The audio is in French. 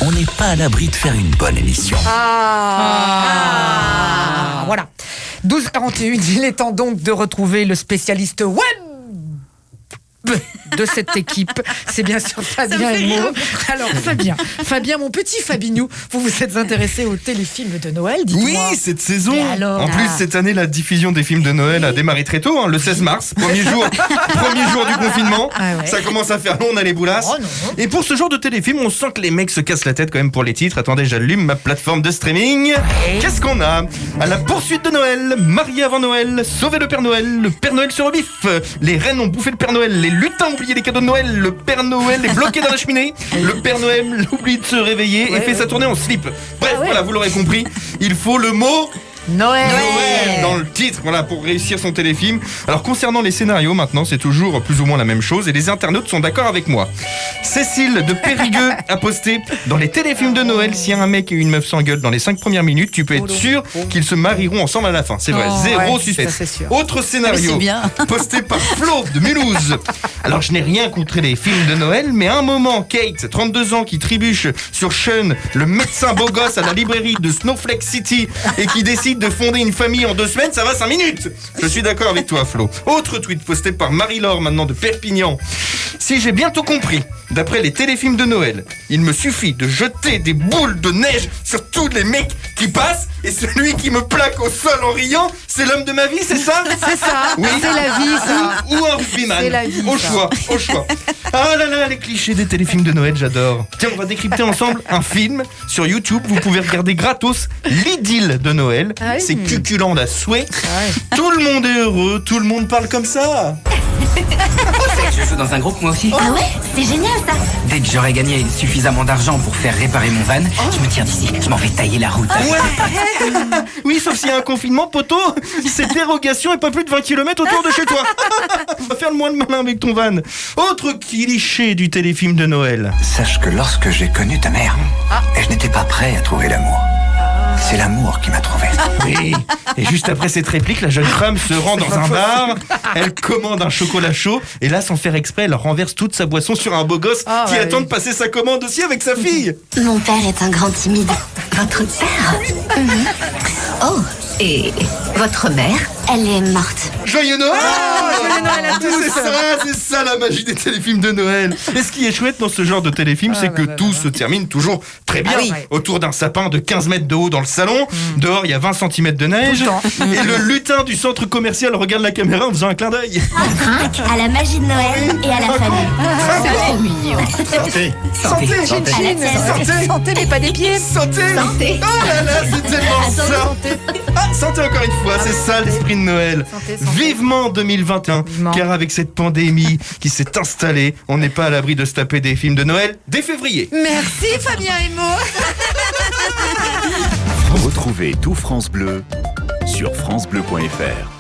on n'est pas à l'abri de faire une bonne émission. Voilà. 12h41, il est temps donc de retrouver le spécialiste web de cette équipe. C'est bien sûr Fabien Emo. Alors Fabien, mon petit Fabinou, vous vous êtes intéressé aux téléfilms de Noël, dites-moi. Oui, cette saison. Alors, en plus, cette année, la diffusion des films de Noël a démarré très tôt, le 16 mars, premier jour du confinement. Ah ouais. Ça commence à faire long, on a les boulasses. Oh non. Et pour ce genre de téléfilm, on sent que les mecs se cassent la tête quand même pour les titres. Attendez, j'allume ma plateforme de streaming. Qu'est-ce qu'on a? À la poursuite de Noël, marié avant Noël, sauver le Père Noël sur le bif, les reines ont bouffé le Père Noël, les lutins ont oublié les cadeaux de Noël, le Père Noël est bloqué dans la cheminée, le Père Noël oublie de se réveiller et fait sa tournée en slip. Bref, voilà, vous l'aurez compris, il faut le mot Noël dans le titre, voilà, pour réussir son téléfilm. Alors concernant les scénarios, maintenant, c'est toujours plus ou moins la même chose et les internautes sont d'accord avec moi. Cécile de Périgueux a posté: dans les téléfilms de Noël, si un mec et une meuf s'engueulent dans les 5 premières minutes, tu peux être sûr qu'ils se marieront ensemble à la fin. C'est vrai, zéro suspense. Ça, c'est sûr. Autre scénario posté par Flo de Mulhouse. Alors je n'ai rien contre les films de Noël, mais à un moment, Kate, 32 ans, qui trébuche sur Sean, le médecin beau gosse à la librairie de Snowflake City et qui décide de fonder une famille en 2 semaines, ça va 5 minutes. Je suis d'accord avec toi, Flo. Autre tweet posté par Marie-Laure, maintenant de Perpignan. Si j'ai bientôt compris, d'après les téléfilms de Noël, il me suffit de jeter des boules de neige sur tous les mecs qui passent et celui qui me plaque au sol en riant, c'est l'homme de ma vie, c'est ça? C'est ça, oui. c'est la vie, ça. Ou un rugbyman. C'est la vie, au ça. choix. Ah là là, les clichés des téléfilms de Noël, j'adore. Tiens, on va décrypter ensemble un film sur YouTube. Vous pouvez regarder gratos l'idylle de Noël. Ah oui. C'est cuculent à souhait. Ouais. Tout le monde est heureux, tout le monde parle comme ça. Je joue dans un groupe moi aussi. Ah ouais, c'est génial ça. Dès que j'aurai gagné suffisamment d'argent pour faire réparer mon van, je me tire d'ici. Je m'en vais tailler la route. Ouais. Oui, sauf s'il y a un confinement, poteau. C'est dérogation et pas plus de 20 km autour de chez toi. On va faire le moins de malin avec ton van. Autre cliché du téléfilm de Noël. Sache que lorsque j'ai connu ta mère, je n'étais pas prêt à trouver l'amour. C'est l'amour qui m'a trouvé. Oui. Et juste après cette réplique, la jeune femme se rend dans un bar, elle commande un chocolat chaud, et là, sans faire exprès, elle renverse toute sa boisson sur un beau gosse qui attend de passer sa commande aussi avec sa fille. Mon père est un grand timide. Votre père? Oh, et votre mère? Elle est morte. Joyeux Noël! Joyeux Noël à tous! C'est ça la magie des téléfilms de Noël. Et ce qui est chouette dans ce genre de téléfilm, c'est que tout se termine toujours très bien. Autour d'un sapin de 15 mètres de haut dans le salon. Dehors, il y a 20 cm de neige. Et le lutin du centre commercial regarde la caméra en faisant un clin d'œil. À la magie de Noël et à la famille. C'est trop mignon. Santé. Santé, mais pas des pieds. Santé. Santé. Oh là là, c'est tellement ça. Santé encore une fois, c'est ça l'esprit de Noël. Santé. Vivement 2021, car avec cette pandémie qui s'est installée, on n'est pas à l'abri de se taper des films de Noël dès février. Merci Fabien Emo. Retrouvez tout France Bleu sur francebleu.fr.